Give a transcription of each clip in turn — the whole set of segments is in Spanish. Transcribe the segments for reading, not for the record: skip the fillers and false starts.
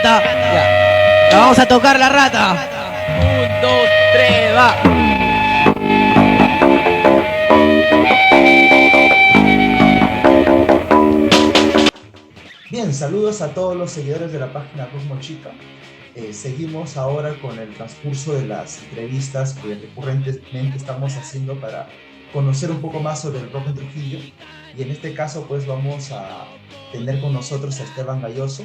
rata. Ya. La vamos a tocar la rata. 1, 2, 3, va. Bien, saludos a todos los seguidores de la página Cosmo Chica. Seguimos ahora con el transcurso de las entrevistas que recurrentemente estamos haciendo para conocer un poco más sobre el rock en Trujillo. Y en este caso, pues vamos a tener con nosotros a Esteban Gayoso,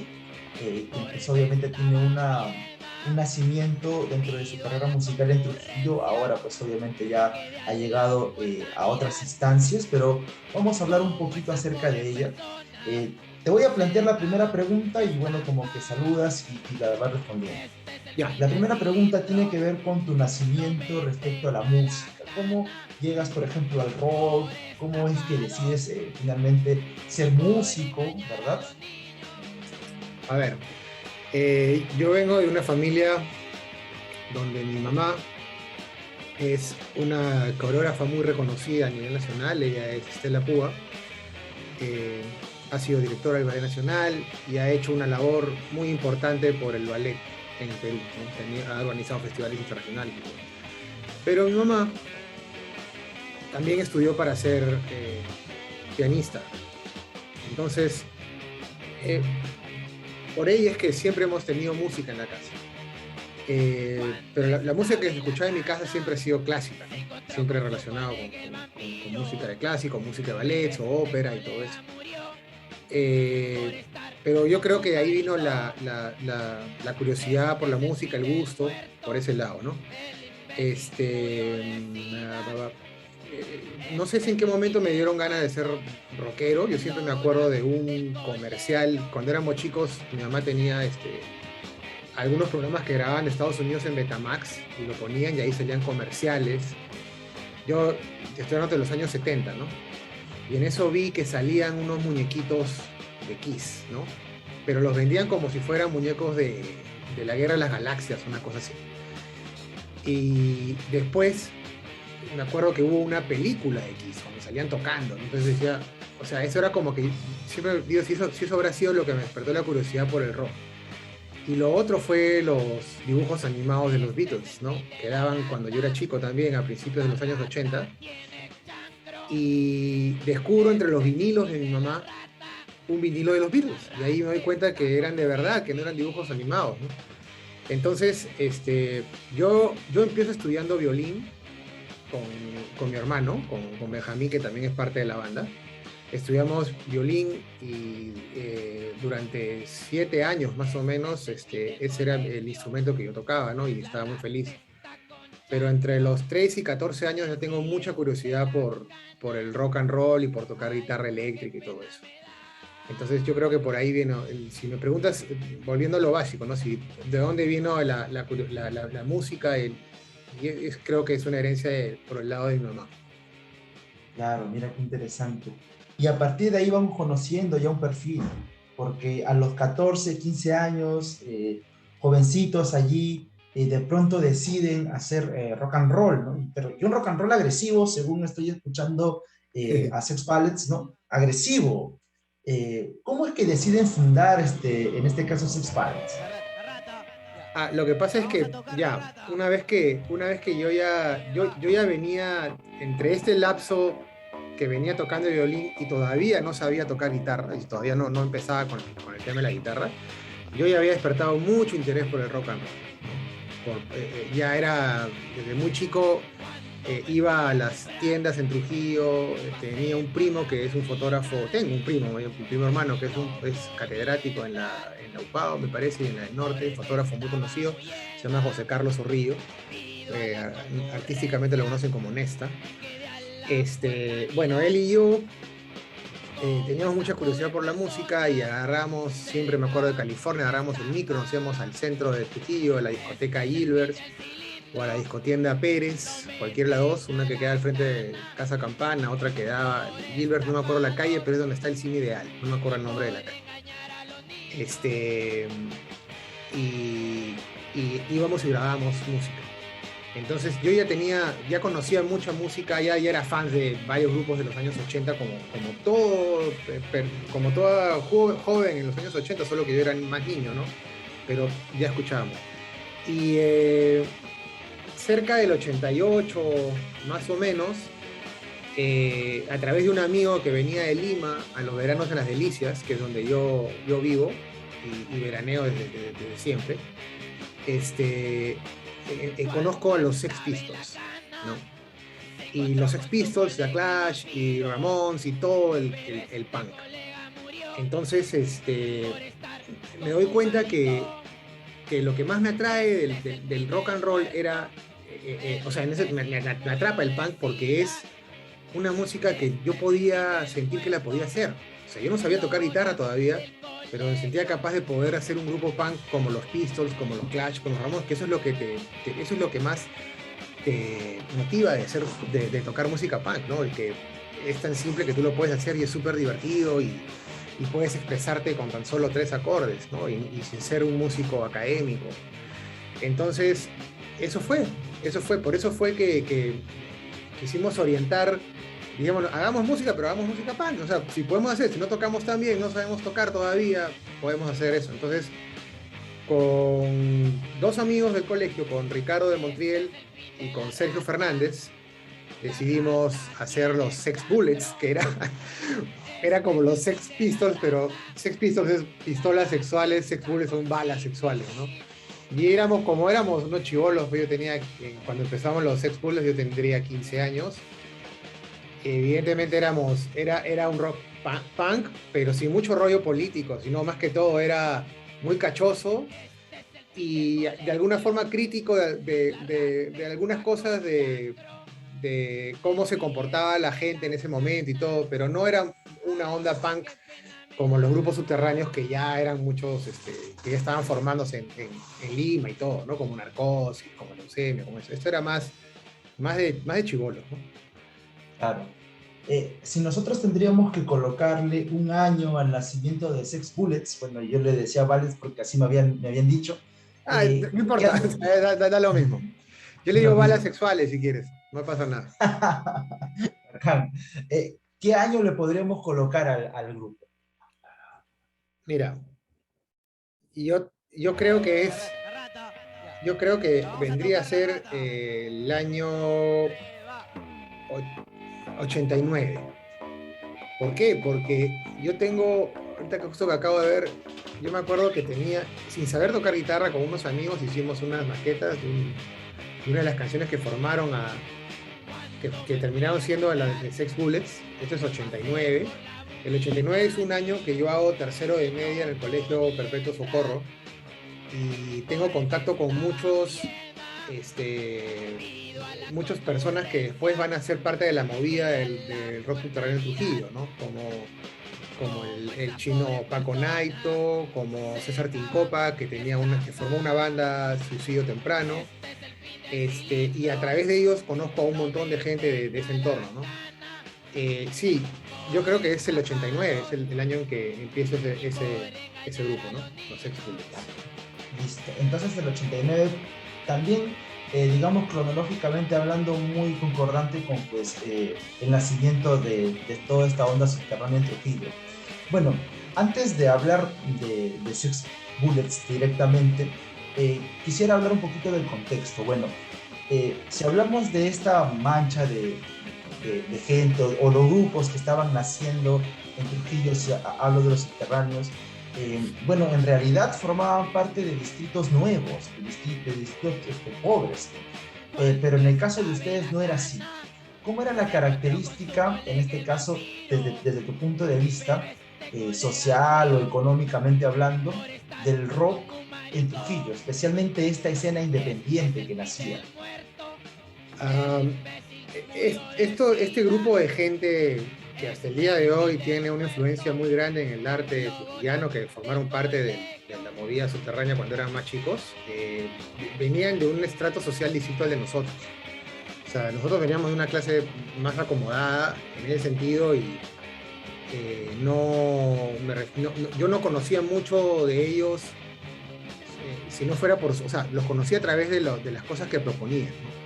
quien pues obviamente tiene un nacimiento dentro de su carrera musical en Trujillo. Ahora pues obviamente ya ha llegado a otras instancias, pero vamos a hablar un poquito acerca de ella. Te voy a plantear la primera pregunta y bueno, como que saludas y la vas respondiendo. Ya. La primera pregunta tiene que ver con tu nacimiento respecto a la música. ¿Cómo llegas, por ejemplo, al rock? ¿Cómo es que decides finalmente ser músico, verdad? A ver, yo vengo de una familia donde mi mamá es una coreógrafa muy reconocida a nivel nacional. Ella es Estela Púa. Ha sido directora del Ballet Nacional y ha hecho una labor muy importante por el ballet en el Perú, ¿no? Ha organizado festivales internacionales. Pero mi mamá también estudió para ser pianista. Entonces, por ella es que siempre hemos tenido música en la casa. Pero la música que escuchaba en mi casa siempre ha sido clásica, ¿no? Siempre relacionado con música de clásico, música de ballet o ópera y todo eso. Pero yo creo que ahí vino la curiosidad por la música, el gusto, por ese lado, ¿no? No sé si en qué momento me dieron ganas de ser rockero. Yo siempre me acuerdo de un comercial. Cuando éramos chicos, mi mamá tenía algunos programas que grababan de Estados Unidos en Betamax y lo ponían y ahí salían comerciales. Yo estoy hablando de los años 70, ¿no? Y en eso vi que salían unos muñequitos de Kiss, ¿no? Pero los vendían como si fueran muñecos de la Guerra de las Galaxias, una cosa así. Y después me acuerdo que hubo una película de Kiss, donde salían tocando, ¿no? Entonces decía, o sea, eso era como que, siempre digo, si eso habrá sido lo que me despertó la curiosidad por el rock. Y lo otro fue los dibujos animados de los Beatles, ¿no? Que daban cuando yo era chico también, a principios de los años 80. Y descubro entre los vinilos de mi mamá un vinilo de los Beatles. Y ahí me doy cuenta que eran de verdad, que no eran dibujos animados, ¿no? Entonces, yo empiezo estudiando violín con mi hermano, con Benjamín, que también es parte de la banda. Estudiamos violín y durante 7 años más o menos, ese era el instrumento que yo tocaba, ¿no? Y estaba muy feliz. Pero entre los 3 y 14 años ya tengo mucha curiosidad por el rock and roll y por tocar guitarra eléctrica y todo eso. Entonces yo creo que por ahí vino, si me preguntas, volviendo a lo básico, ¿no? ¿De dónde vino la música? Creo que es una herencia por el lado de mi mamá. Claro, mira qué interesante. Y a partir de ahí vamos conociendo ya un perfil, porque a los 14, 15 años, jovencitos allí, de pronto deciden hacer rock and roll, ¿no? Pero y un rock and roll agresivo, según estoy escuchando a Sex Pistols, ¿no? Agresivo. ¿Cómo es que deciden fundar, en este caso, Sex Pistols? Lo que pasa es que ya, una vez que yo ya venía entre este lapso que venía tocando el violín y todavía no sabía tocar guitarra, y todavía no empezaba con el tema de la guitarra, yo ya había despertado mucho interés por el rock and roll. Ya era, desde muy chico, iba a las tiendas en Trujillo, tenía un primo que es un fotógrafo, tengo un primo hermano que es catedrático en la UPAO, me parece, y en la del Norte, fotógrafo muy conocido, se llama José Carlos Zorrillo, artísticamente lo conocen como Nesta. Bueno, él y yo teníamos mucha curiosidad por la música y agarramos, siempre me acuerdo de California, agarramos el micro, nos íbamos al centro de Trujillo, a la discoteca Gilbert o a la discotienda Pérez, cualquiera de las dos, una que queda al frente de Casa Campana, otra que daba Gilbert, no me acuerdo la calle, pero es donde está el Cine Ideal, no me acuerdo el nombre de la calle. Y íbamos y grabábamos música. Entonces yo ya conocía mucha música, ya era fan de varios grupos de los años 80, como toda joven en los años 80, solo que yo era más niño, ¿no? pero ya escuchábamos. Y cerca del 88, más o menos, a través de un amigo que venía de Lima a los veranos en Las Delicias, que es donde yo vivo y veraneo desde siempre, conozco a los Sex Pistols, ¿no? Y los Sex Pistols, The Clash y Ramones y todo el punk. Entonces, me doy cuenta que lo que más me atrae del rock and roll era, o sea, me atrapa el punk porque es una música que yo podía sentir que la podía hacer. O sea, yo no sabía tocar guitarra todavía, pero me sentía capaz de poder hacer un grupo punk como los Pistols, como los Clash, como los Ramones, que eso es lo que eso es lo que más te motiva de tocar música punk, ¿no? El que es tan simple que tú lo puedes hacer y es súper divertido y puedes expresarte con tan solo 3 acordes, ¿no? Y sin ser un músico académico. Entonces, por eso fue que quisimos orientar, digamos, hagamos música, pero hagamos música punk. O sea, si podemos hacer, si no tocamos tan bien, no sabemos tocar todavía, podemos hacer eso. Entonces, con 2 amigos del colegio, con Ricardo de Montiel y con Sergio Fernández, decidimos hacer los Sex Bullets, que era como los Sex Pistols, pero Sex Pistols es pistolas sexuales, Sex Bullets son balas sexuales, ¿no? Y éramos unos chibolos, yo tenía, cuando empezamos los Sex Bullets yo tendría 15 años. Evidentemente era un rock punk, pero sin mucho rollo político, sino más que todo era muy cachoso y de alguna forma crítico de algunas cosas de cómo se comportaba la gente en ese momento y todo, pero no era una onda punk como los grupos subterráneos que ya eran muchos, que ya estaban formándose en Lima y todo, ¿no? Como Narcosis, como Leucemia, como eso. Esto era más de chibolos, ¿no? Claro. Si nosotros tendríamos que colocarle un año al nacimiento de Sex Bullets, bueno, yo le decía Vales porque así me habían dicho. No importa, da lo mismo. Yo le digo balas sexuales si quieres, no pasa nada. ¿Qué año le podríamos colocar al grupo? Mira, yo creo que vendría a ser el año 89. ¿Por qué? Porque yo tengo, ahorita justo que acabo de ver, yo me acuerdo que tenía, sin saber tocar guitarra, con unos amigos hicimos unas maquetas de una de las canciones que formaron que terminaron siendo la de Sex Bullets. Esto es 89. El 89 es un año que yo hago tercero de media en el Colegio Perpetuo Socorro y tengo contacto con muchas personas que después van a ser parte de la movida del rock subterráneo en Trujillo, ¿no? Como el chino Paco Naito, como César Tincopa, que formó una banda Suicidio Temprano, y a través de ellos conozco a un montón de gente de ese entorno, ¿no? Sí, yo creo que es el 89, es el año en que empieza ese grupo, ¿no? Los Sex Bullets. Listo. Entonces el 89 también, digamos cronológicamente hablando, muy concordante con pues, el nacimiento de toda esta onda subterránea en Trujillo. Bueno, antes de hablar de Sex Bullets directamente, quisiera hablar un poquito del contexto. Bueno, si hablamos de esta mancha de gente o los grupos que estaban naciendo en Trujillo, si hablo de los subterráneos, bueno, en realidad formaban parte de distritos nuevos, de distritos pobres, pero en el caso de ustedes no era así. ¿Cómo era la característica, en este caso, desde tu punto de vista, social o económicamente hablando, del rock en Trujillo, especialmente esta escena independiente que nacía? Este grupo de gente que hasta el día de hoy tiene una influencia muy grande en el arte trujillano, que formaron parte de la movida subterránea cuando eran más chicos, venían de un estrato social distinto al de nosotros. O sea, nosotros veníamos de una clase más acomodada en ese sentido y yo no conocía mucho de ellos, si no fuera por... O sea, los conocía a través de las cosas que proponían, ¿no?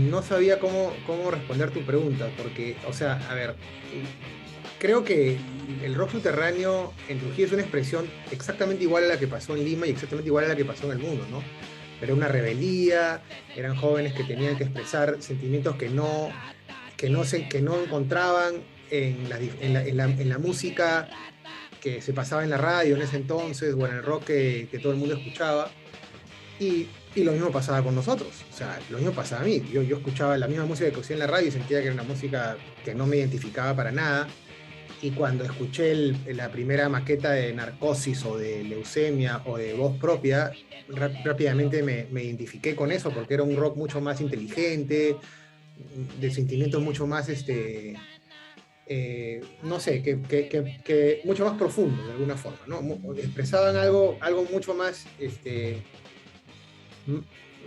No sabía cómo responder tu pregunta, porque, o sea, a ver, creo que el rock subterráneo en Trujillo es una expresión exactamente igual a la que pasó en Lima y exactamente igual a la que pasó en el mundo, ¿no? Era una rebeldía, eran jóvenes que tenían que expresar sentimientos que no encontraban en la música que se pasaba en la radio en ese entonces o en el rock que todo el mundo escuchaba. Y lo mismo pasaba con nosotros, o sea, lo mismo pasaba a mí. Yo escuchaba la misma música que oía en la radio y sentía que era una música que no me identificaba para nada. Y cuando escuché la primera maqueta de Narcosis o de Leucemia o de Voz Propia, rápidamente me identifiqué con eso porque era un rock mucho más inteligente, de sentimientos mucho más, no sé, que mucho más profundo de alguna forma, ¿no? Expresaban algo mucho más,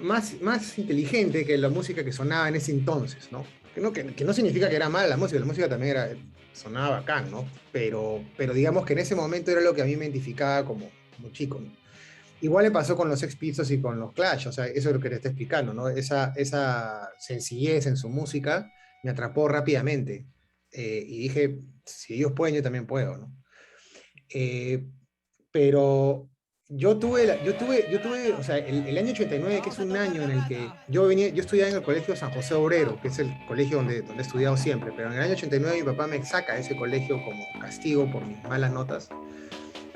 más inteligente que la música que sonaba en ese entonces, ¿no? Que no significa que era mala la música también sonaba bacán, ¿no? Pero digamos que en ese momento era lo que a mí me identificaba como chico, ¿no? Igual le pasó con los Sex Pistols y con los Clash, o sea, eso es lo que te está explicando, ¿no? Esa sencillez en su música me atrapó rápidamente. Y dije, si ellos pueden, yo también puedo, ¿no? Eh, pero o sea, el año 89, que es un año en el que yo estudiaba en el colegio San José Obrero, que es el colegio donde he estudiado siempre, pero en el año 89 mi papá me saca de ese colegio como castigo por mis malas notas,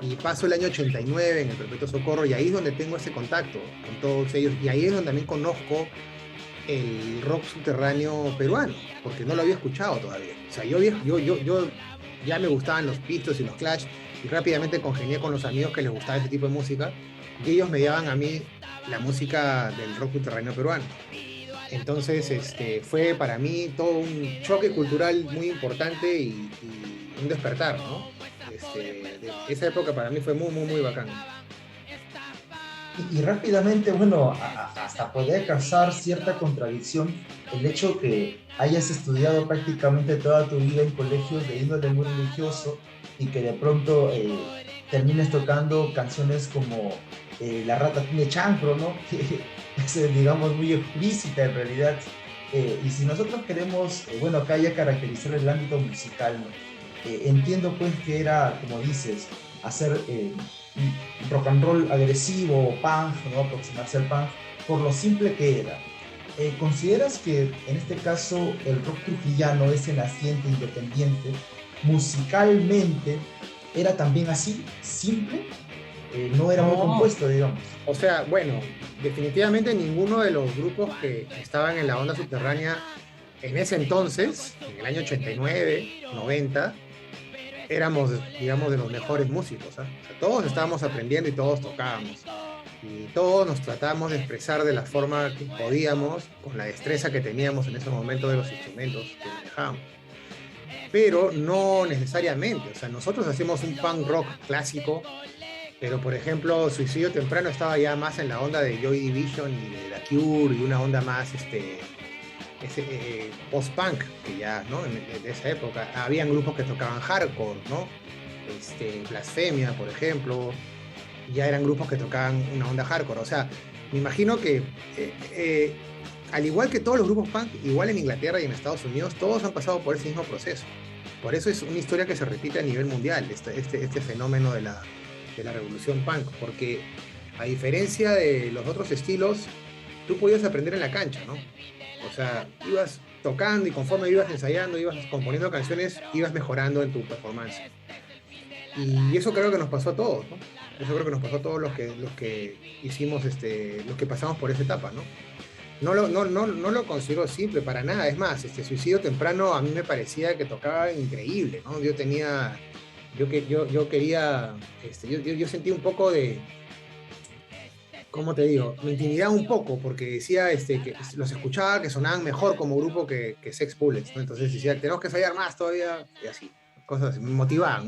y paso el año 89 en el Perpetuo Socorro, y ahí es donde tengo ese contacto con todos ellos, y ahí es donde también conozco el rock subterráneo peruano, porque no lo había escuchado todavía. O sea, yo ya me gustaban los Pistols y los Clash, y rápidamente congenié con los amigos que les gustaba ese tipo de música, y ellos me daban a mí la música del rock subterráneo peruano. Entonces, fue para mí todo un choque cultural muy importante y un despertar, ¿no? Esa época para mí fue muy, muy, muy bacán. Y rápidamente, bueno, hasta poder causar cierta contradicción el hecho que hayas estudiado prácticamente toda tu vida en colegios de índole muy religioso y que de pronto termines tocando canciones como La rata tiene chancro, ¿no? Que es, digamos, muy explícita en realidad. Y si nosotros queremos, bueno, acá ya caracterizar el ámbito musical, ¿no? Entiendo pues que era, como dices, hacer rock and roll agresivo o punk, ¿no? Aproximarse al punk, por lo simple que era. ¿Consideras que en este caso el rock trujillano, ese naciente independiente, musicalmente era también así, simple? No era muy compuesto, digamos. O sea, bueno, definitivamente ninguno de los grupos que estaban en la onda subterránea en ese entonces, en el año 89, 90, éramos, digamos, de los mejores músicos, ¿eh? O sea, todos estábamos aprendiendo y todos tocábamos. Y todos nos tratábamos de expresar de la forma que podíamos, con la destreza que teníamos en ese momento de los instrumentos que manejábamos. Pero no necesariamente, o sea, nosotros hacemos un punk rock clásico, pero por ejemplo, Suicidio Temprano estaba ya más en la onda de Joy Division y de The Cure y una onda más post-punk, que ya, ¿no? De esa época. Habían grupos que tocaban hardcore, ¿no? Blasfemia, por ejemplo, ya eran grupos que tocaban una onda hardcore. O sea, me imagino que, al igual que todos los grupos punk, igual en Inglaterra y en Estados Unidos, todos han pasado por ese mismo proceso. Por eso es una historia que se repite a nivel mundial, este fenómeno de la revolución punk, porque a diferencia de los otros estilos, tú podías aprender en la cancha, ¿no? O sea, ibas tocando y conforme ibas ensayando, ibas componiendo canciones, ibas mejorando en tu performance. Y eso creo que nos pasó a todos, ¿no? Eso creo que nos pasó a todos los que hicimos, los que pasamos por esa etapa, ¿no? No lo considero simple para nada. Es más, Suicidio Temprano a mí me parecía que tocaba increíble, ¿no? Yo quería, yo sentí un poco de, ¿cómo te digo? Me intimidaba un poco porque decía que los escuchaba que sonaban mejor como grupo que Sex Bullets, ¿no? Entonces decía, tenemos que ensayar más todavía, y así, cosas así, me motivaban.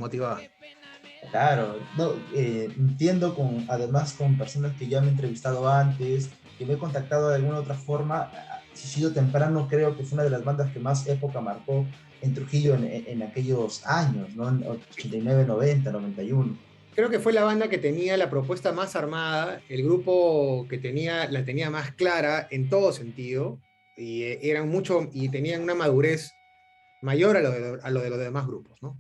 Claro, no, entiendo además con personas que ya me he entrevistado antes, que me he contactado de alguna otra forma. Suicidio Temprano creo que fue una de las bandas que más época marcó en Trujillo en aquellos años, ¿no? En 89, 90, 91. Creo que fue la banda que tenía la propuesta más armada, el grupo que la tenía más clara en todo sentido, y eran mucho, y tenían una madurez mayor a lo de los demás grupos, ¿no?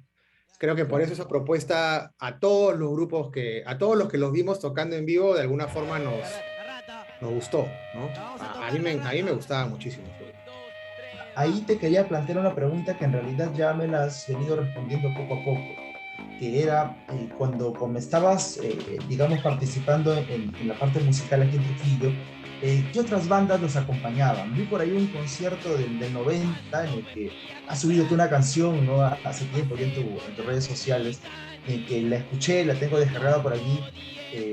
Creo que por eso esa propuesta a todos los grupos a todos los que los vimos tocando en vivo, de alguna forma nos gustó, ¿no? A mí me gustaba muchísimo. Ahí te quería plantear una pregunta que en realidad ya me la has venido respondiendo poco a poco, que era como estabas, digamos, participando en la parte musical aquí en Trujillo, ¿qué otras bandas los acompañaban? Vi por ahí un concierto del 90 en el que has subido tú una canción, ¿no? Hace tiempo, ya en tus redes sociales, en que la escuché, la tengo descargada por allí.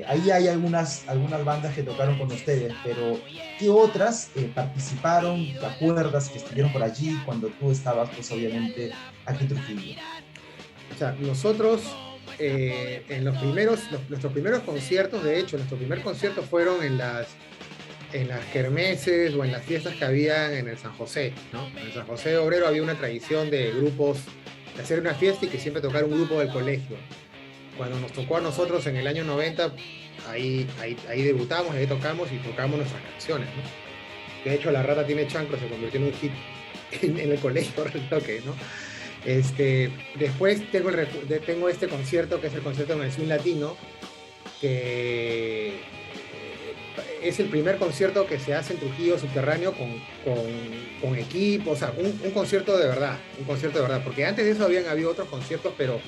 Ahí hay algunas bandas que tocaron con ustedes, pero ¿qué otras participaron? ¿Te acuerdas que estuvieron por allí cuando tú estabas, pues obviamente, aquí en Trujillo? O sea, nosotros en nuestros primeros conciertos, de hecho, nuestro primer concierto fueron en las kermeses o en las fiestas que había en el San José, ¿no? En el San José Obrero había una tradición de grupos, de hacer una fiesta y que siempre tocara un grupo del colegio. Cuando nos tocó a nosotros en el año 90, ahí debutamos, ahí tocamos y tocamos nuestras canciones, ¿no? De hecho, La Rata Tiene Chancro se convirtió en un hit en el colegio, al toque, ¿no? Después tengo este concierto, que es el concierto en el Swing Latino, que es el primer concierto que se hace en Trujillo subterráneo con equipo, o sea, un concierto de verdad, porque antes de eso habían habido otros conciertos, pero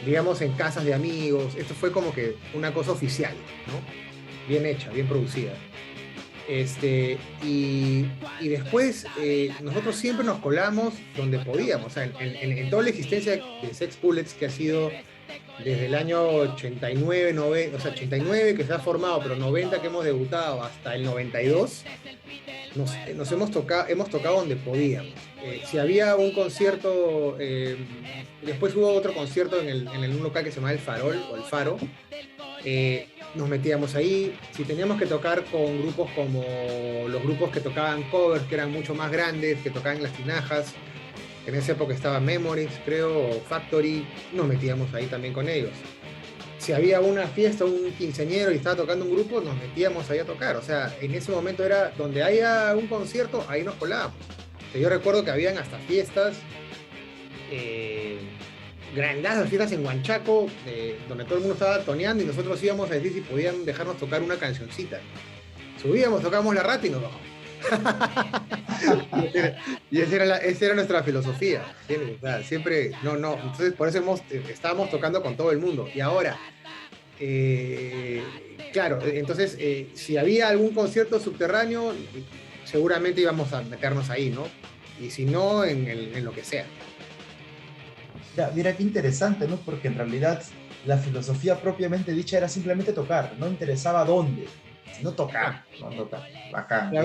digamos en casas de amigos. Esto fue como que una cosa oficial, ¿no? Bien hecha, bien producida. Y después nosotros siempre nos colamos donde podíamos, o sea, en toda la existencia de Sex Bullets, que ha sido desde el año 89, 90, o sea, 89 que se ha formado, pero 90 que hemos debutado, hasta el 92, hemos tocado donde podíamos. Si había un concierto, después hubo otro concierto en un local que se llama El Farol, o El Faro, nos metíamos ahí. Si teníamos que tocar con grupos como los grupos que tocaban covers, que eran mucho más grandes, que tocaban en las tinajas, en esa época estaba Memories, creo, o Factory, nos metíamos ahí también con ellos. Si había una fiesta, un quinceañero y estaba tocando un grupo, nos metíamos ahí a tocar. O sea, en ese momento era donde haya un concierto, ahí nos colábamos. O sea, yo recuerdo que habían hasta fiestas, grandes fiestas en Huanchaco, donde todo el mundo estaba toneando y nosotros íbamos a decir si podían dejarnos tocar una cancioncita. Subíamos, tocábamos La Rata y nos bajamos. Y esa era nuestra filosofía, ¿entiendes? O sea, siempre, entonces por eso estábamos tocando con todo el mundo. Y ahora, claro, entonces si había algún concierto subterráneo, seguramente íbamos a meternos ahí, ¿no? Y si no, en lo que sea. Ya, mira qué interesante, ¿no? Porque en realidad la filosofía propiamente dicha era simplemente tocar, no interesaba dónde, sino tocar, no tocar. Bacán. A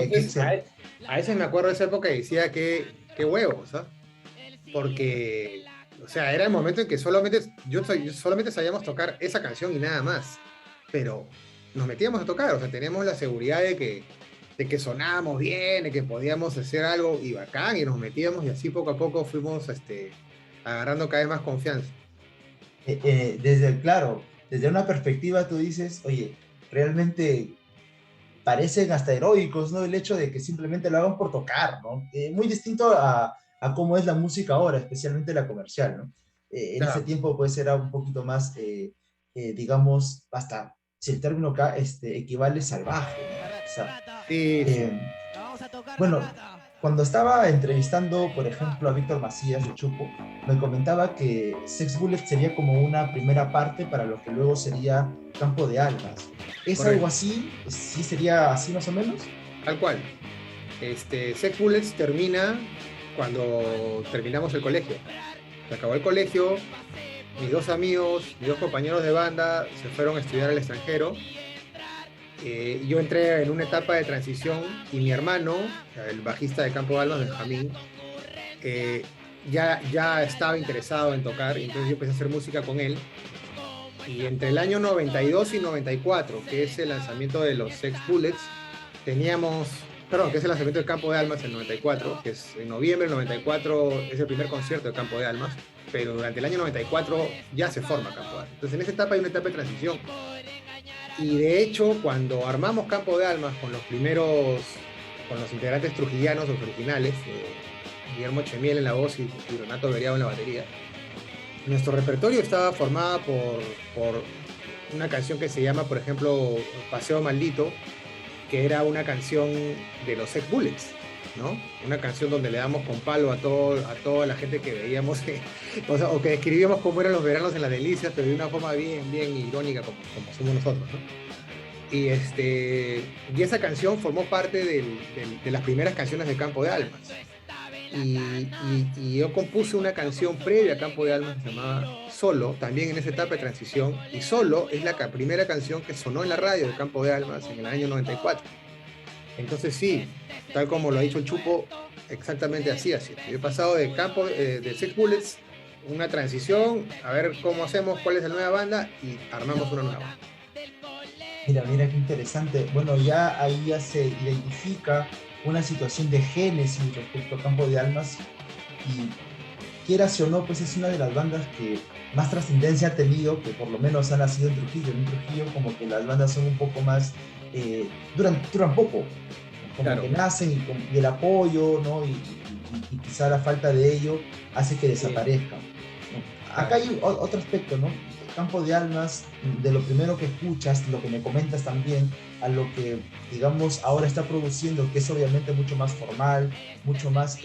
veces me acuerdo de esa época y decía qué huevos, ¿sabes? Porque, o sea, era el momento en que solamente sabíamos tocar esa canción y nada más, pero nos metíamos a tocar, o sea, teníamos la seguridad de que sonábamos bien, de que podíamos hacer algo y bacán, y nos metíamos y así poco a poco fuimos agarrando cada vez más confianza. Desde una perspectiva tú dices, oye, realmente parecen hasta heroicos, ¿no? El hecho de que simplemente lo hagan por tocar, ¿no? Muy distinto a cómo es la música ahora, especialmente la comercial, ¿no? En Claro. ese tiempo pues era un poquito más, digamos, hasta si el término acá equivale salvaje, ¿no? O sea, Sí, sí. bueno, cuando estaba entrevistando, por ejemplo, a Víctor Macías de Chupo, me comentaba que Sex Bullet sería como una primera parte para lo que luego sería Campo de Almas. ¿Es Correcto. algo así? ¿Sí sería así más o menos? Tal cual. Sex Bullets termina cuando terminamos el colegio. Se acabó el colegio, mis dos amigos, mis dos compañeros de banda se fueron a estudiar al extranjero. Yo entré en una etapa de transición y mi hermano, el bajista de Campo de Almas, Benjamín, ya estaba interesado en tocar, y entonces yo empecé a hacer música con él. Y entre el año 92 y 94, que es el lanzamiento de los Sex Bullets, que es el lanzamiento de Campo de Almas en 94, que es en noviembre del 94, es el primer concierto de Campo de Almas, pero durante el año 94 ya se forma Campo de Almas. Entonces en esta etapa hay una etapa de transición. Y de hecho, cuando armamos Campo de Almas con los integrantes trujillanos, los originales, Guillermo Chemiel en la voz y Renato Veriao en la batería, nuestro repertorio estaba formado por una canción que se llama, por ejemplo, Paseo Maldito, que era una canción de los Sex Bullets, ¿no? Una canción donde le damos con palo a toda la gente que veíamos, o sea, o que describíamos cómo eran los veranos en las delicias, pero de una forma bien, bien irónica, como somos nosotros, ¿no? Y esa canción formó parte de las primeras canciones de Campo de Almas. Y yo compuse una canción previa a Campo de Almas que se llamaba Solo, también en esa etapa de transición, y Solo es la primera canción que sonó en la radio de Campo de Almas en el año 94. Entonces sí, tal como lo ha dicho el Chupo, exactamente así. Yo he pasado de Sex Bullets, una transición, a ver cómo hacemos, cuál es la nueva banda, y armamos una nueva. Mira qué interesante. Bueno, ya ahí ya se identifica una situación de génesis respecto a Campo de Almas y quieras o no, pues es una de las bandas que más trascendencia ha tenido, que por lo menos ha nacido en Trujillo. En Trujillo como que las bandas son un poco más, duran poco, como Claro. que nacen y el apoyo, ¿no? Y quizá la falta de ello hace que desaparezcan, ¿no? Acá hay otro aspecto, ¿no? Campo de Almas, de lo primero que escuchas, lo que me comentas también, a lo que, digamos, ahora está produciendo, que es obviamente mucho más formal, mucho más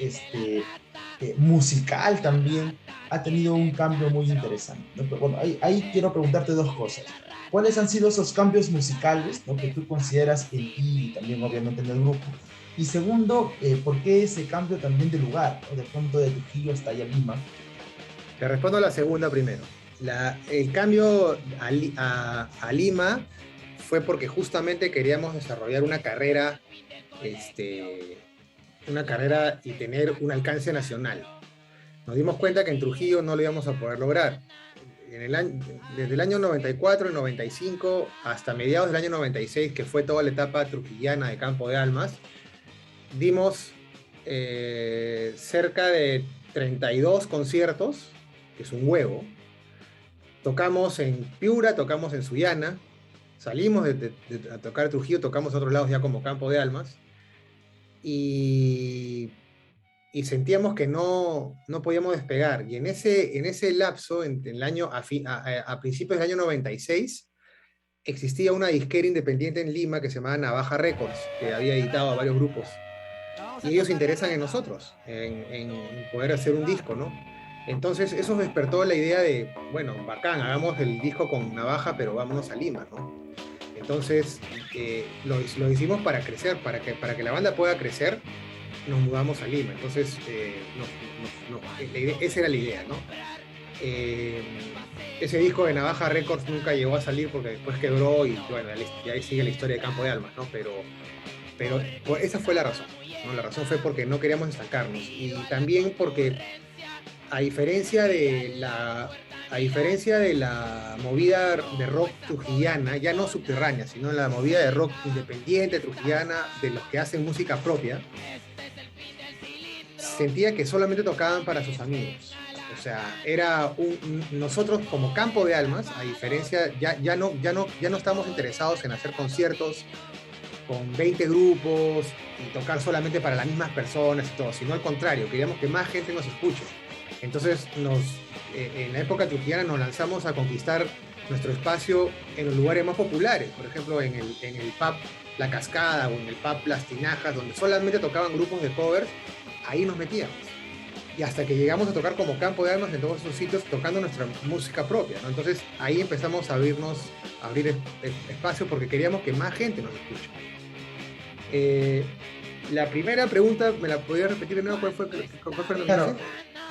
musical también, ha tenido un cambio muy interesante, ¿no? Pero bueno, ahí quiero preguntarte dos cosas. ¿Cuáles han sido esos cambios musicales, ¿no?, que tú consideras en ti y también obviamente en el grupo? Y segundo, ¿por qué ese cambio también de lugar, ¿no?, de pronto de Trujillo hasta allá Lima? Te respondo a la segunda primero. El cambio a Lima fue porque justamente queríamos desarrollar una carrera y tener un alcance nacional. Nos dimos cuenta que en Trujillo no lo íbamos a poder lograr. Desde el año 94 y 95 hasta mediados del año 96, que fue toda la etapa trujillana de Campo de Almas, dimos cerca de 32 conciertos, que es un huevo. Tocamos en Piura, tocamos en Sullana, salimos a tocar Trujillo, tocamos a otros lados ya como Campo de Almas, y sentíamos que no podíamos despegar. Y en ese lapso, en el año, a principios del año 96, existía una disquera independiente en Lima que se llamaba Navaja Records, que había editado a varios grupos. Y ellos se interesan en nosotros, en poder hacer un disco, ¿no? Entonces eso despertó la idea de, bueno, bacán, hagamos el disco con Navaja, pero vámonos a Lima, ¿no? Entonces lo hicimos para crecer, para que la banda pueda crecer, nos mudamos a Lima. Entonces esa era la idea, ¿no? Ese disco de Navaja Records nunca llegó a salir porque después quebró y bueno, y ahí sigue la historia de Campo de Almas, ¿no? Pero esa fue la razón, ¿no? La razón fue porque no queríamos estancarnos y también porque a diferencia de la movida de rock trujillana, ya no subterránea, sino la movida de rock independiente trujillana, de los que hacen música propia, sentía que solamente tocaban para sus amigos. O sea, nosotros como Campo de Almas, a diferencia, ya no estamos interesados en hacer conciertos con 20 grupos y tocar solamente para las mismas personas y todo, sino al contrario, queríamos que más gente nos escuche. Entonces, en la época trujillana nos lanzamos a conquistar nuestro espacio en los lugares más populares, por ejemplo, en el pub La Cascada o en el pub Las Tinajas, donde solamente tocaban grupos de covers, ahí nos metíamos. Y hasta que llegamos a tocar como Campo de Almas en todos esos sitios, tocando nuestra música propia, ¿no? Entonces, ahí empezamos a abrir espacio porque queríamos que más gente nos escuche. La primera pregunta, ¿me la podías repetir de nuevo? ¿Cuál fue la Claro,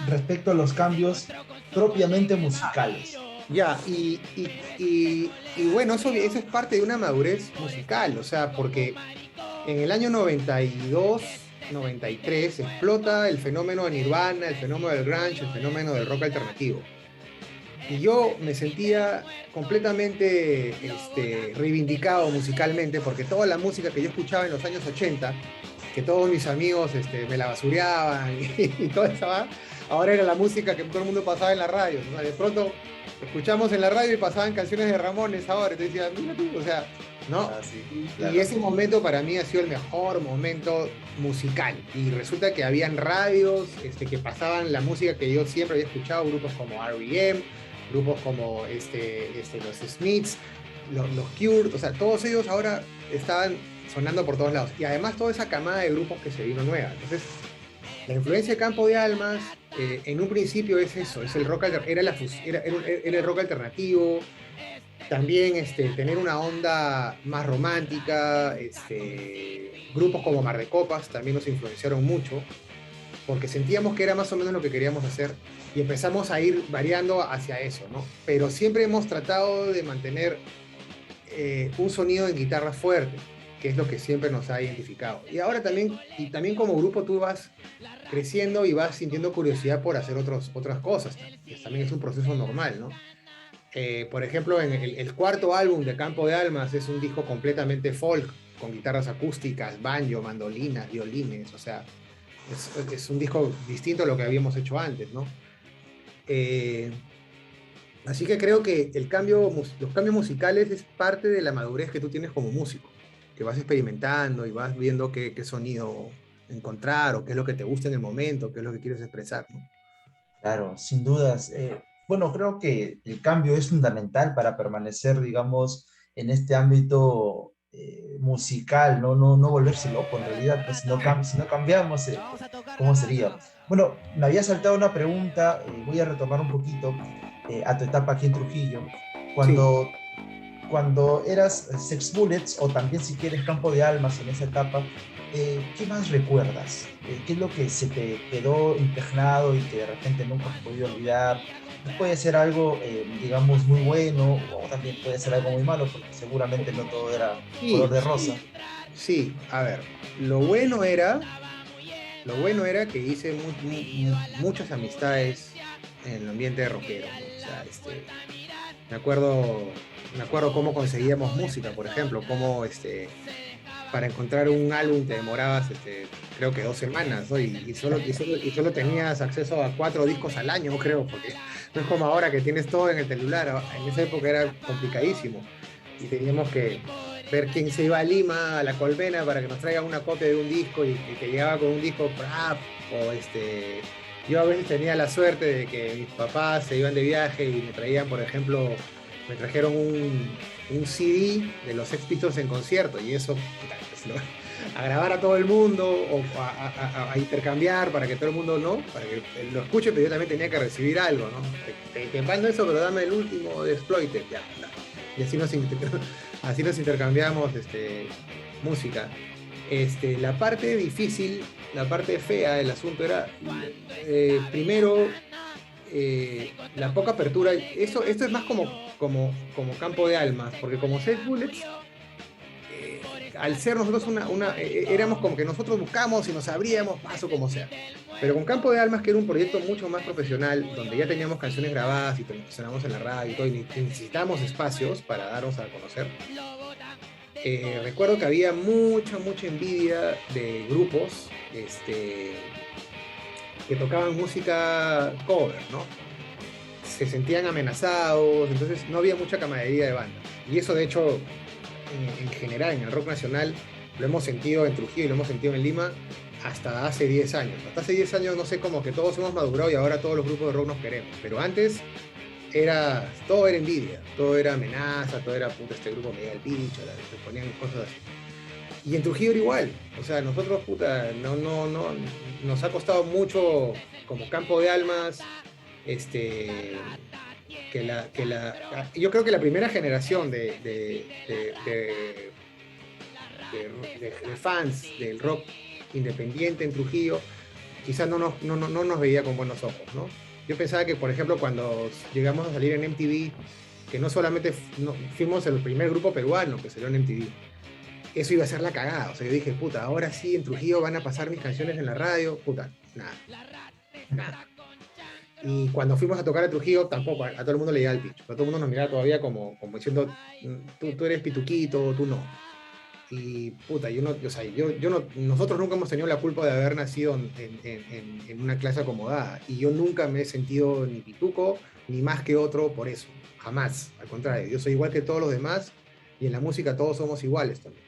respecto a los cambios propiamente musicales. Ya, y bueno, eso es parte de una madurez musical, o sea, porque en el año 92, 93 explota el fenómeno de Nirvana, el fenómeno del grunge, el fenómeno del rock alternativo. Y yo me sentía completamente reivindicado musicalmente, porque toda la música que yo escuchaba en los años 80, que todos mis amigos me la basureaban y todo eso, ahora era la música que todo el mundo pasaba en la radio, ¿no? De pronto escuchamos en la radio y pasaban canciones de Ramones ahora, y te decía, mira tú, o sea, ¿no? Ah, sí, Y claro. ese momento para mí ha sido el mejor momento musical. Y resulta que habían radios que pasaban la música que yo siempre había escuchado, grupos como R.E.M., grupos como los Smiths, los Cure, o sea, todos ellos ahora estaban sonando por todos lados. Y además toda esa camada de grupos que se vino nueva. Entonces, la influencia de Campo de Almas, en un principio es eso, es el rock, era el rock alternativo, también tener una onda más romántica, grupos como Mar de Copas también nos influenciaron mucho, porque sentíamos que era más o menos lo que queríamos hacer y empezamos a ir variando hacia eso, ¿no? Pero siempre hemos tratado de mantener un sonido en guitarra fuerte, que es lo que siempre nos ha identificado. Y ahora también, y también como grupo tú vas creciendo y vas sintiendo curiosidad por hacer otras cosas, que también es un proceso normal, ¿no? Por ejemplo, en el cuarto álbum de Campo de Almas es un disco completamente folk, con guitarras acústicas, banjo, mandolinas, violines, o sea, es un disco distinto a lo que habíamos hecho antes, ¿no? Eh, Así que creo que los cambios musicales es parte de la madurez que tú tienes como músico, que vas experimentando y vas viendo qué sonido encontrar o qué es lo que te gusta en el momento, qué es lo que quieres expresar, ¿no? Claro, sin dudas. Bueno, creo que el cambio es fundamental para permanecer, digamos, en este ámbito musical, ¿no? No volverse loco en realidad, pues si no cambiamos, ¿cómo sería? Bueno, me había saltado una pregunta, voy a retomar un poquito a tu etapa aquí en Trujillo. Sí. Cuando cuando eras Sex Bullets o también si quieres Campo de Almas en esa etapa, ¿qué más recuerdas? ¿Qué es lo que se te quedó impregnado y que de repente nunca has podido olvidar? Puede ser algo, digamos, muy bueno o también puede ser algo muy malo porque seguramente no todo era color Sí, de rosa. sí, sí. A ver, lo bueno era que hice muchas amistades en el ambiente rockero, ¿no? O sea, me acuerdo, me acuerdo cómo conseguíamos música, por ejemplo, cómo para encontrar un álbum te demorabas, creo que 2 semanas, ¿no? Y solo tenías acceso a 4 discos al año, creo, porque no es como ahora que tienes todo en el celular. En esa época era complicadísimo y teníamos que ver quién se iba a Lima, a la Colmena, para que nos traiga una copia de un disco y que llegaba con un disco rap o Yo a veces tenía la suerte de que mis papás se iban de viaje y me traían, por ejemplo, me trajeron un CD de los Sex Pistols en concierto y eso, puta, pues, a grabar a todo el mundo o a intercambiar para que todo el mundo, ¿no? Para que lo escuche, pero yo también tenía que recibir algo, ¿no? Te mando eso, pero dame el último de Exploited, ya. Y así nos intercambiamos música. La parte difícil, la parte fea del asunto era, primero, la poca apertura. Esto es más como Campo de Almas, porque como Set Bullets, al ser nosotros éramos como que nosotros buscamos y nos abríamos paso como sea. Pero con Campo de Almas, que era un proyecto mucho más profesional, donde ya teníamos canciones grabadas y sonamos en la radio y todo, y necesitábamos espacios para darnos a conocer. Recuerdo que había mucha envidia de grupos que tocaban música cover, ¿no? Se sentían amenazados, entonces no había mucha camaradería de banda. Y eso, de hecho, en general, en el rock nacional, lo hemos sentido en Trujillo y lo hemos sentido en Lima hasta hace 10 años. Hasta hace 10 años, no sé, como que todos hemos madurado y ahora todos los grupos de rock nos queremos. Pero antes todo era envidia, todo era amenaza, todo era, puta, este grupo me llega el bicho, se ponían cosas así. Y en Trujillo era igual, o sea, nosotros, puta, no, nos ha costado mucho como Campo de Almas, yo creo que la primera generación de fans del rock independiente en Trujillo quizás no nos veía con buenos ojos, ¿no? Yo pensaba que, por ejemplo, cuando llegamos a salir en MTV, que no solamente fuimos el primer grupo peruano que salió en MTV, eso iba a ser la cagada. O sea, yo dije, puta, ahora sí en Trujillo van a pasar mis canciones en la radio, puta, nada. Y cuando fuimos a tocar a Trujillo, tampoco, a todo el mundo le llegaba el pincho. A todo el mundo nos miraba todavía como diciendo, tú eres pituquito, tú no. Y puta, o sea, nosotros nunca hemos tenido la culpa de haber nacido en una clase acomodada. Y yo nunca me he sentido ni pituco, ni más que otro por eso. Jamás. Al contrario, yo soy igual que todos los demás y en la música todos somos iguales también.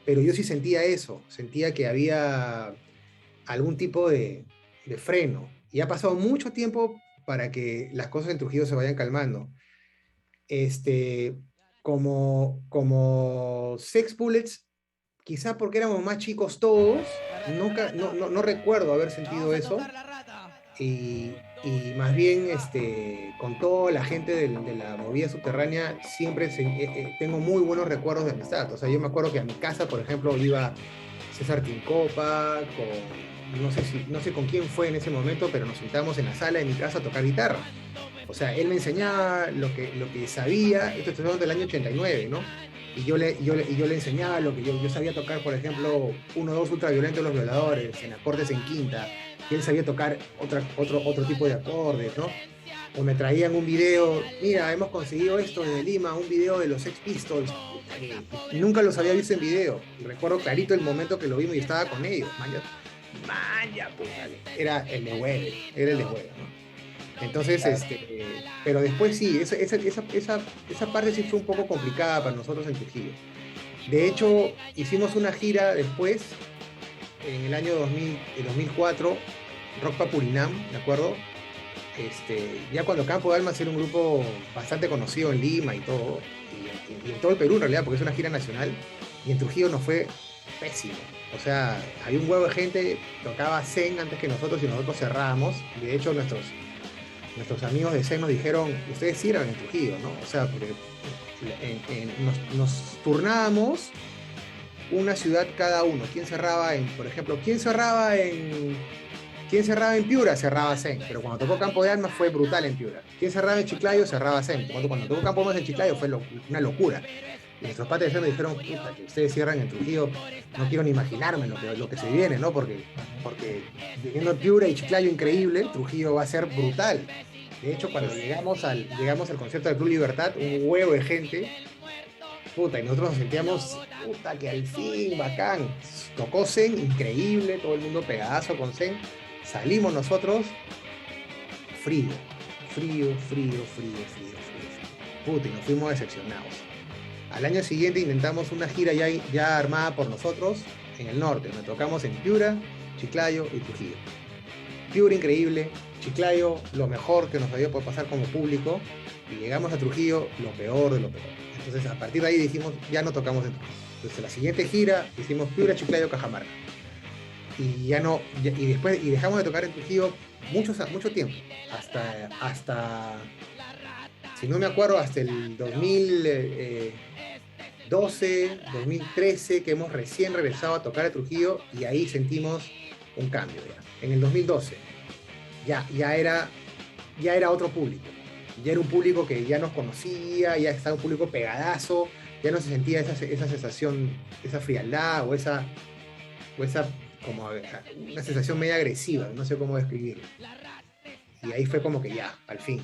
Pero yo sí sentía eso, sentía que había algún tipo de freno. Y ha pasado mucho tiempo para que las cosas en Trujillo se vayan calmando. Este, como Sex Bullets, quizá porque éramos más chicos todos, nunca, no recuerdo haber sentido eso. Y más bien con toda la gente de la movida subterránea siempre tengo muy buenos recuerdos de amistad. O sea, yo me acuerdo que a mi casa, por ejemplo, iba César Tincopa, no sé con quién fue en ese momento, pero nos sentábamos en la sala de mi casa a tocar guitarra. O sea, él me enseñaba lo que sabía, esto estoy hablando del año 89, ¿no? Y yo le enseñaba lo que yo sabía tocar, por ejemplo, 1-2 ultraviolentos los violadores, en acordes en quinta, y él sabía tocar otro tipo de acordes, ¿no? O me traían un video, mira, hemos conseguido esto desde Lima, un video de los Sex Pistols, y nunca los había visto en video. Y recuerdo clarito el momento que lo vimos y estaba con ellos, manja, puta, era el de huevo, ¿no? Entonces, pero después sí, esa parte sí fue un poco complicada para nosotros en Trujillo. De hecho, hicimos una gira después, en el año 2004, Rock Papurinam, ¿de acuerdo? Ya cuando Campo de Almas era un grupo bastante conocido en Lima y todo, y en todo el Perú en realidad, porque es una gira nacional, y en Trujillo nos fue pésimo. O sea, había un huevo de gente, tocaba Zen antes que nosotros y nosotros cerrábamos. De hecho, nuestros amigos de Zen nos dijeron, ustedes sirvan en Trujillo, ¿no? O sea, porque nos turnábamos una ciudad cada uno. ¿Quién cerraba por ejemplo, quién cerraba en Piura? Cerraba Zen. Pero cuando tocó Campo de Armas fue brutal en Piura. ¿Quién cerraba en Chiclayo? Cerraba Zen. Cuando tocó Campo de Armas en Chiclayo fue una locura. Y nuestros padres de Zen me dijeron, puta, que ustedes cierran en Trujillo, no quiero ni imaginarme lo que se viene, ¿no? Porque viviendo Piura y Chiclayo increíble, Trujillo va a ser brutal. De hecho, cuando llegamos al concierto del Club Libertad, un huevo de gente, puta, y nosotros nos sentíamos, puta, que al fin, bacán. Tocó Zen, increíble, todo el mundo pegadazo con Zen. Salimos nosotros, frío. Puta, y nos fuimos decepcionados. Al año siguiente intentamos una gira ya armada por nosotros en el norte, donde tocamos en Piura, Chiclayo y Trujillo. Piura increíble, Chiclayo lo mejor que nos había podido pasar como público, y llegamos a Trujillo lo peor de lo peor. Entonces a partir de ahí dijimos, ya no tocamos en Trujillo. Entonces la siguiente gira hicimos Piura, Chiclayo, Cajamarca. Y dejamos de tocar en Trujillo mucho tiempo, hasta si no me acuerdo, hasta el 2012, 2013, que hemos recién regresado a tocar a Trujillo, y ahí sentimos un cambio ya. En el 2012 ya era otro público, ya era un público que ya nos conocía, ya estaba un público pegadazo, ya no se sentía esa sensación, esa frialdad o esa como una sensación media agresiva, no sé cómo describirlo. Y ahí fue como que ya, al fin.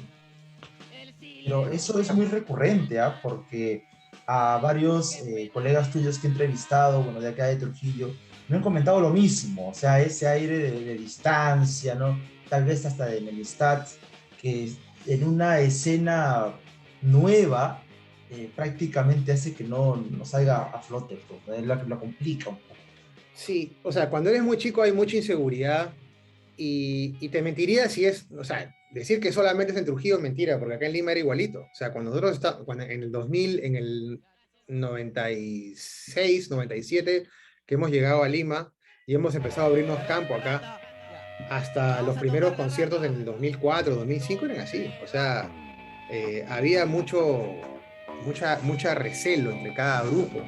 Pero eso es muy recurrente, ¿ah? Porque a varios colegas tuyos que he entrevistado, bueno, de acá de Trujillo, me han comentado lo mismo, o sea, ese aire de distancia, ¿no? Tal vez hasta de enemistad, que en una escena nueva prácticamente hace que no salga a flote, pues, ¿no? Es la complica un poco. Sí, o sea, cuando eres muy chico hay mucha inseguridad, y te mentiría o sea, decir que solamente es en Trujillo es mentira, porque acá en Lima era igualito. O sea, cuando nosotros en el 2000, en el 96, 97, que hemos llegado a Lima y hemos empezado a abrirnos campo acá, hasta los primeros conciertos en el 2004, 2005 eran así. O sea, había mucha recelo entre cada grupo,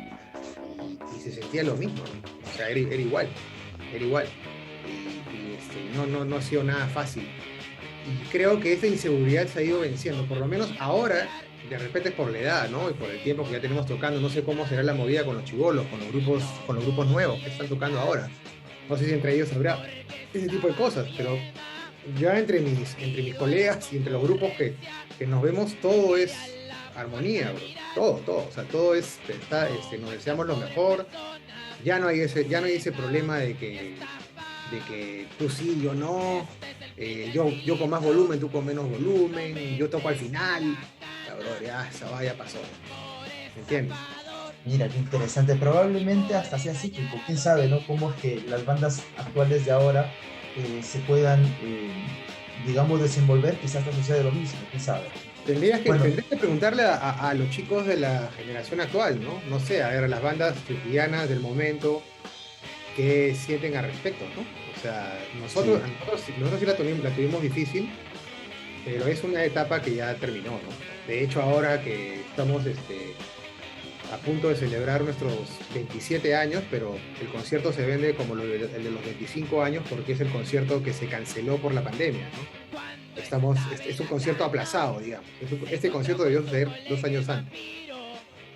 y se sentía lo mismo, ¿no? O sea, era igual. No ha sido nada fácil. Y creo que esta inseguridad se ha ido venciendo, por lo menos ahora, de repente es por la edad, ¿no? Y por el tiempo que ya tenemos tocando. No sé cómo será la movida con los chibolos, con los grupos nuevos que están tocando ahora. No sé si entre ellos habrá ese tipo de cosas, pero ya entre mis colegas y entre los grupos que nos vemos, todo es armonía, bro. Todo. O sea, todo nos deseamos lo mejor. Ya no hay ese problema de que tú sí, yo no, yo con más volumen, tú con menos volumen, yo toco al final. La bro, ya esa vaya pasó. ¿Me entiendes? Mira, qué interesante. Probablemente hasta sea cíclico. Quién sabe, ¿no? Cómo es que las bandas actuales de ahora se puedan, digamos, desenvolver. Quizás hasta sucede lo mismo. Quién sabe. Bueno, Tendrías que preguntarle a los chicos de la generación actual, ¿no? No sé, a ver, a las bandas trujillanas del momento, qué sienten al respecto, ¿no? O sea, sí. nosotros sí la tuvimos difícil, pero es una etapa que ya terminó, ¿no? De hecho, ahora que estamos a punto de celebrar nuestros 27 años, pero el concierto se vende como el de los 25 años porque es el concierto que se canceló por la pandemia, ¿no? Es un concierto aplazado, digamos. Este concierto debió suceder 2 años antes.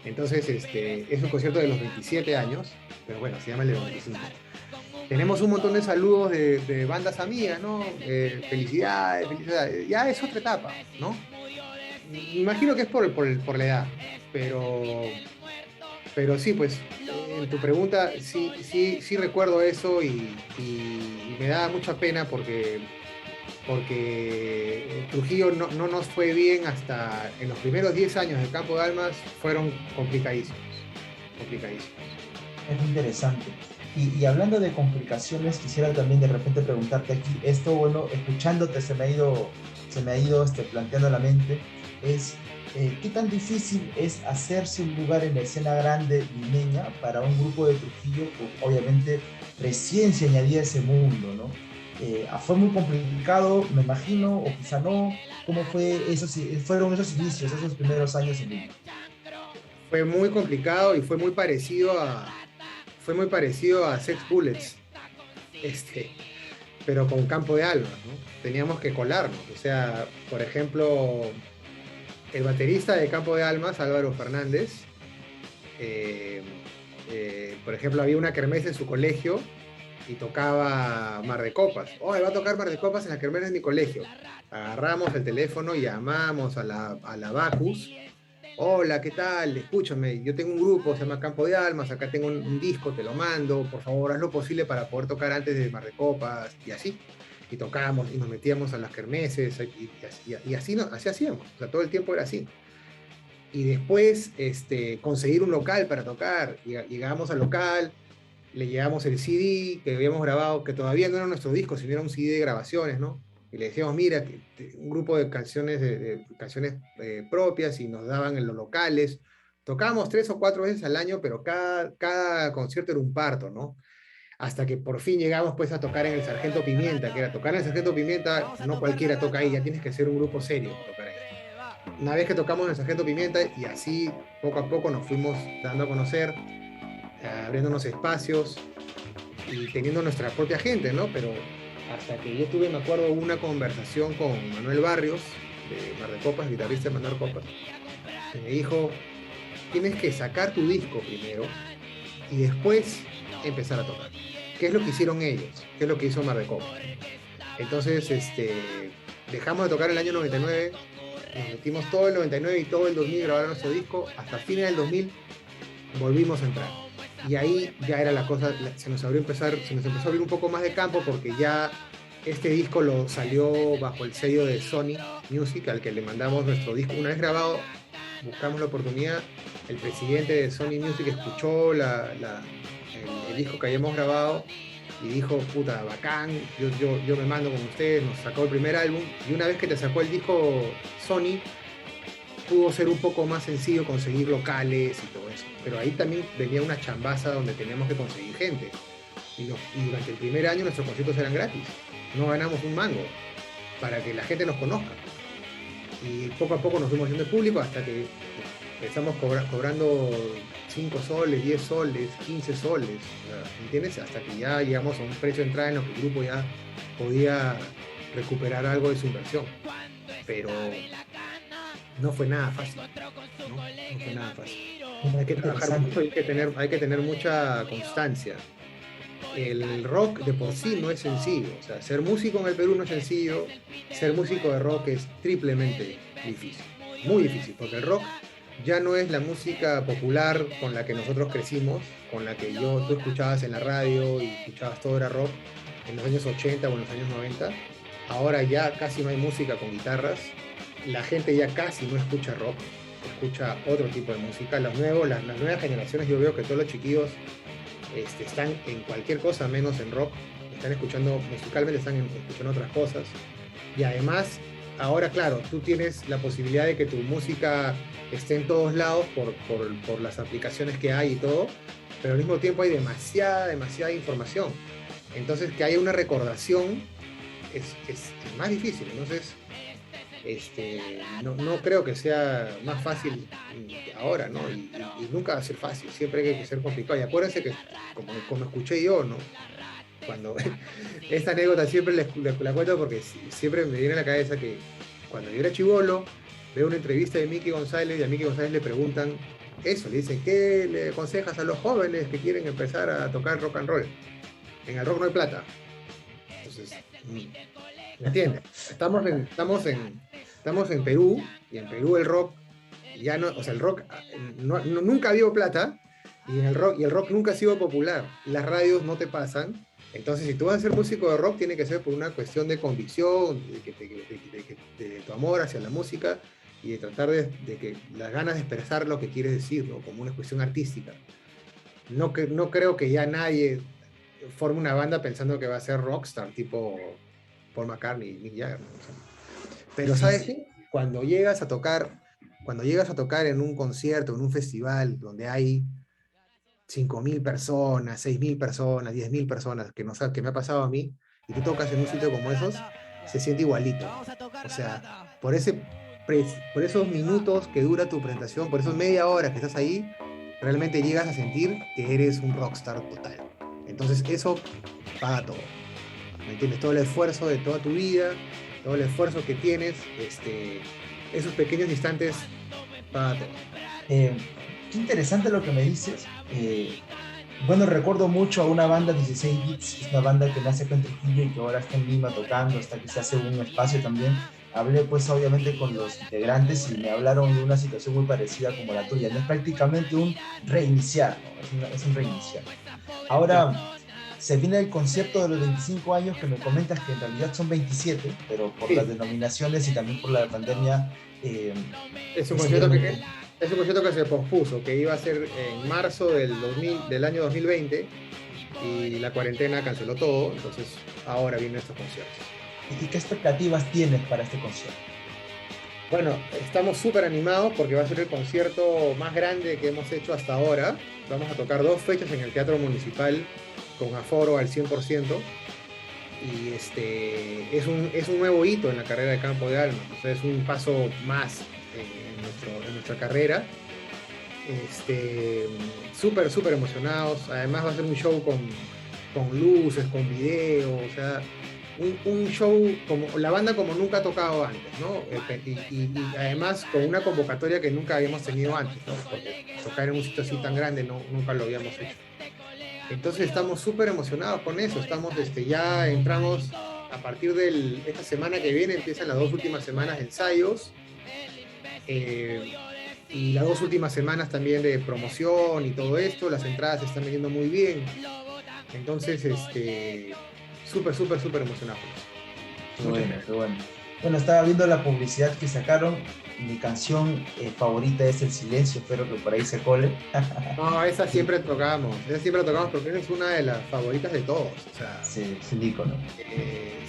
Entonces, es un concierto de los 27 años, pero bueno, se llama el de los 25. Tenemos un montón de saludos de bandas amigas, ¿no? Felicidades, felicidades. Ya es otra etapa, ¿no? Imagino que es por la edad, pero sí, pues, en tu pregunta, sí, sí, sí recuerdo eso y me da mucha pena porque Trujillo no nos fue bien hasta en los primeros 10 años del Campo de Almas, fueron complicadísimos, complicadísimos. Es interesante. Y hablando de complicaciones, quisiera también de repente preguntarte aquí, esto, bueno, escuchándote se me ha ido planteando en la mente, es qué tan difícil es hacerse un lugar en la escena grande limeña para un grupo de Trujillo, que obviamente recién se añadía a ese mundo, ¿no? Fue muy complicado, me imagino, o quizá no. ¿Cómo fueron esos inicios, esos primeros años en Lima? Fue muy complicado y fue muy parecido a Sex Bullets, este, pero con Campo de Almas, ¿no? Teníamos que colarnos, o sea, por ejemplo, el baterista de Campo de Almas, Álvaro Fernández, eh, por ejemplo, había una kermés en su colegio y tocaba Mar de Copas. Oh, va a tocar Mar de Copas en la kermés de mi colegio. Agarramos el teléfono y llamamos a la Bacus. Hola, ¿qué tal? Escúchame, yo tengo un grupo, se llama Campo de Almas, acá tengo un disco, te lo mando, por favor, haz lo posible para poder tocar antes de Mar de Copas, y así. Y tocábamos y nos metíamos a las kermeses, y así, así hacíamos, o sea, todo el tiempo era así. Y después, conseguir un local para tocar, llegábamos al local, le llevamos el CD que habíamos grabado, que todavía no era nuestro disco, sino era un CD de grabaciones, ¿no? Y le decíamos, mira, un grupo de canciones, canciones propias y nos daban en los locales. Tocábamos 3 o 4 veces al año, pero cada concierto era un parto, ¿no? Hasta que por fin llegamos pues a tocar en el Sargento Pimienta, que era tocar en el Sargento Pimienta, no cualquiera toca ahí, ya tienes que ser un grupo serio para tocar ahí. Una vez que tocamos en el Sargento Pimienta y así poco a poco nos fuimos dando a conocer, abriéndonos espacios y teniendo nuestra propia gente, ¿no? Pero hasta que yo tuve, me acuerdo, una conversación con Manuel Barrios, de Mar de Copas, guitarrista de Manuel Copas, que me dijo, tienes que sacar tu disco primero y después empezar a tocar. ¿Qué es lo que hicieron ellos? ¿Qué es lo que hizo Mar de Copas? Entonces, dejamos de tocar el año 99, nos metimos todo el 99 y todo el 2000 a grabar nuestro disco, hasta fines del 2000 volvimos a entrar. Y ahí ya era la cosa, se nos empezó a abrir un poco más de campo porque ya este disco lo salió bajo el sello de Sony Music, al que le mandamos nuestro disco. Una vez grabado, buscamos la oportunidad, el presidente de Sony Music escuchó el disco que habíamos grabado y dijo, puta, bacán, yo me mando con ustedes, nos sacó el primer álbum, y una vez que te sacó el disco Sony, pudo ser un poco más sencillo conseguir locales y todo eso. Pero ahí también venía una chambaza donde teníamos que conseguir gente. Y durante el primer año nuestros conciertos eran gratis. No ganamos un mango para que la gente nos conozca. Y poco a poco nos fuimos haciendo público hasta que empezamos cobrando 5 soles, 10 soles, 15 soles. ¿Entiendes? Hasta que ya llegamos a un precio de entrada en lo que el grupo ya podía recuperar algo de su inversión. Pero no fue nada fácil, ¿no? No fue nada fácil. Hay que trabajar mucho, hay que tener mucha constancia. El rock de por sí no es sencillo, o sea, ser músico en el Perú no es sencillo, ser músico de rock es triplemente difícil, muy difícil, porque el rock ya no es la música popular con la que nosotros crecimos, con la que tú escuchabas en la radio y escuchabas todo era rock en los años 80 o en los años 90. Ahora ya casi no hay música con guitarras, la gente ya casi no escucha rock, escucha otro tipo de música. Las nuevas generaciones, yo veo que todos los chiquillos están en cualquier cosa menos en rock, están escuchando musicalmente, están escuchando otras cosas. Y además, ahora claro, tú tienes la posibilidad de que tu música esté en todos lados por las aplicaciones que hay y todo, pero al mismo tiempo hay demasiada información. Entonces, que haya una recordación es más difícil. Entonces, no creo que sea más fácil ahora, ¿no? Y nunca va a ser fácil, siempre hay que ser complicado. Y acuérdense que, como escuché yo, ¿no? Cuando esta anécdota siempre la cuento porque siempre me viene a la cabeza que cuando yo era chibolo, veo una entrevista de Mickey González y a Mickey González le preguntan eso, le dicen, ¿qué le aconsejas a los jóvenes que quieren empezar a tocar rock and roll? En el rock no hay plata. Entonces, ¿me entiendes? Estamos en Perú, y en Perú el rock ya no, o sea, el rock nunca ha habido plata, y el rock nunca ha sido popular, las radios no te pasan. Entonces, si tú vas a ser músico de rock, tiene que ser por una cuestión de convicción, de tu amor hacia la música y de tratar de que las ganas de expresar lo que quieres decir, ¿no? Como una cuestión artística. No creo que ya nadie forme una banda pensando que va a ser rockstar, tipo Paul McCartney y Mick Jagger, ¿no? O sea, pero ¿sabes qué? Cuando llegas a tocar en un concierto, en un festival donde hay 5.000 personas, 6.000 personas, 10.000 personas, que no sabes que me ha pasado a mí, y tú tocas en un sitio como esos, se siente igualito. O sea, por esos minutos que dura tu presentación, por esos media hora que estás ahí, realmente llegas a sentir que eres un rockstar total. Entonces eso paga todo. ¿Me entiendes? Todo el esfuerzo de toda tu vida, todo el esfuerzo que tienes, esos pequeños instantes paga todo. Qué interesante lo que me dices. Bueno, recuerdo mucho a una banda 16 Bits, es una banda que nace acá en Trujillo y que ahora está en Lima tocando, hasta que se hace un espacio también. Hablé pues obviamente con los integrantes y me hablaron de una situación muy parecida como la tuya. No es prácticamente un reiniciar, ¿no? Es un reiniciar. Ahora se viene el concierto de los 25 años que me comentas que en realidad son 27, pero por las denominaciones y también por la pandemia. Es un concierto que se pospuso, que iba a ser en marzo del año 2020 y la cuarentena canceló todo, entonces ahora vienen estos conciertos. ¿Y qué expectativas tienes para este concierto? Bueno, estamos súper animados porque va a ser el concierto más grande que hemos hecho hasta ahora. Vamos a tocar 2 fechas en el Teatro Municipal con aforo al 100%. Y es un nuevo hito en la carrera de Campo de Almas, o sea, es un paso más en nuestra carrera. Súper emocionados. Además va a ser un show con luces, con video, o sea, un show como la banda como nunca ha tocado antes, ¿no? Y además con una convocatoria que nunca habíamos tenido antes, ¿no? Porque tocar en un sitio así tan grande nunca lo habíamos hecho. Entonces estamos súper emocionados con eso. Ya entramos a partir de esta semana que viene, empiezan las 2 últimas semanas de ensayos y las 2 últimas semanas también de promoción y todo esto. Las entradas se están vendiendo muy bien. Entonces, súper emocionados. Qué bueno, qué bueno. Bueno, estaba viendo la publicidad que sacaron. Mi canción favorita es El Silencio, espero que por ahí se cole. No, esa siempre tocamos porque esa es una de las favoritas de todos. O sea, Sí, es el ícono.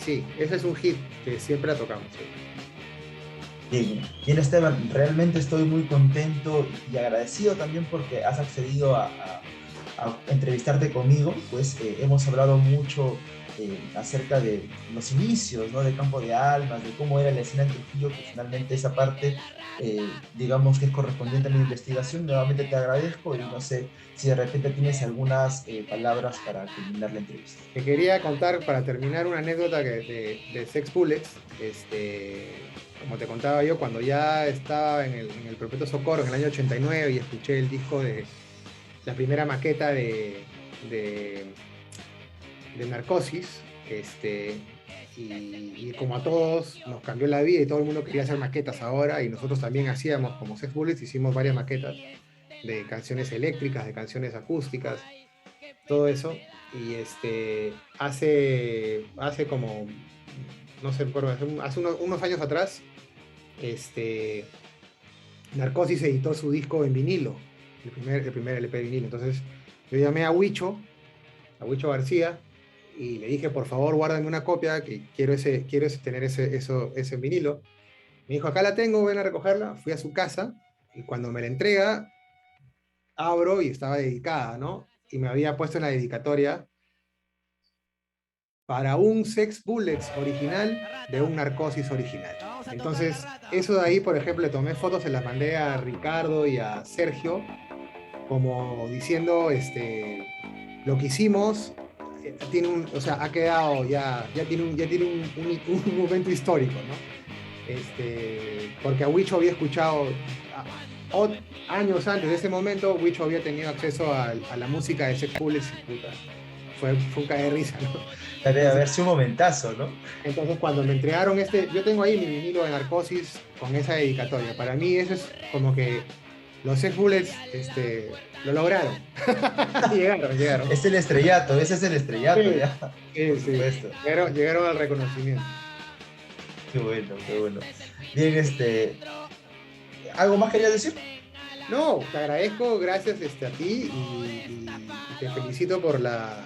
Sí, ese es un hit que siempre la tocamos. Sí. Bien, Esteban, realmente estoy muy contento y agradecido también porque has accedido a entrevistarte conmigo. Pues hemos hablado mucho acerca de los inicios, ¿no? De Campo de Almas, de cómo era la escena en Trujillo, que finalmente esa parte, digamos que es correspondiente a mi investigación. Nuevamente te agradezco y no sé si de repente tienes algunas palabras para culminar la entrevista. Te quería contar, para terminar, una anécdota de Sex Bullets. Como te contaba yo, cuando ya estaba en el Perpetuo Socorro en el año 89 y escuché el disco de la primera maqueta de Narcosis, y como a todos nos cambió la vida y todo el mundo quería hacer maquetas ahora, y nosotros también hacíamos, como Sex Bullets, hicimos varias maquetas de canciones eléctricas, de canciones acústicas, todo eso. Y hace como, no sé, hace unos años atrás, Narcosis editó su disco en vinilo, el primer LP de vinilo. Entonces yo llamé a Huicho García, y le dije, por favor, guárdame una copia, que quiero tener ese vinilo. Me dijo, acá la tengo, ven a recogerla. Fui a su casa, y cuando me la entrega, abro y estaba dedicada, ¿no? Y me había puesto en la dedicatoria para un Sex Bullets original de un Narcosis original. Entonces, eso de ahí, por ejemplo, le tomé fotos, se las mandé a Ricardo y a Sergio, como diciendo, lo que hicimos tiene o sea, ha quedado ya tiene un momento histórico, ¿no? Porque a Huicho había escuchado años antes de ese momento. Huicho había tenido acceso a la música de Sex Bullets, y puta, fue un cae de risa, ¿no? Debe haber sido un momentazo, ¿no? Entonces, cuando me entregaron yo tengo ahí mi vinilo de Narcosis con esa dedicatoria. Para mí eso es como que los Sex Bullets lo lograron. Llegaron. Es el estrellato, ese es el estrellato, Sí. ya. Sí, Por sí. supuesto. Llegaron al reconocimiento. Qué bueno, qué bueno. Bien, ¿algo más querías decir? No, te agradezco, gracias a ti, y te felicito por la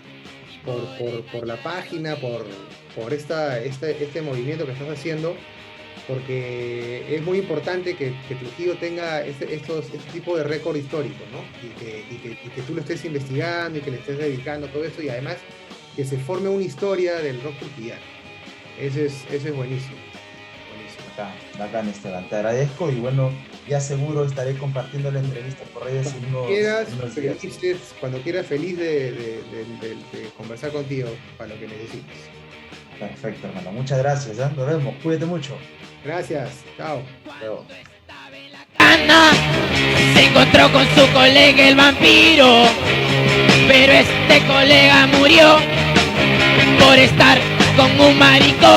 página, por este movimiento que estás haciendo, porque es muy importante que Trujillo tenga este tipo de récord histórico, ¿no? Y que tú lo estés investigando y que le estés dedicando todo eso, y además que se forme una historia del rock trujillano. Ese es buenísimo. Bacán, Esteban. Te agradezco, y bueno, ya seguro estaré compartiendo la entrevista por redes en unos días. Cuando quieras, feliz de conversar contigo para lo que necesites. Perfecto, hermano. Muchas gracias, ¿eh? Nos vemos. Cuídate mucho. Gracias. Chao. Luego. Ana se encontró con su colega el vampiro, pero este colega murió por estar con un maricón.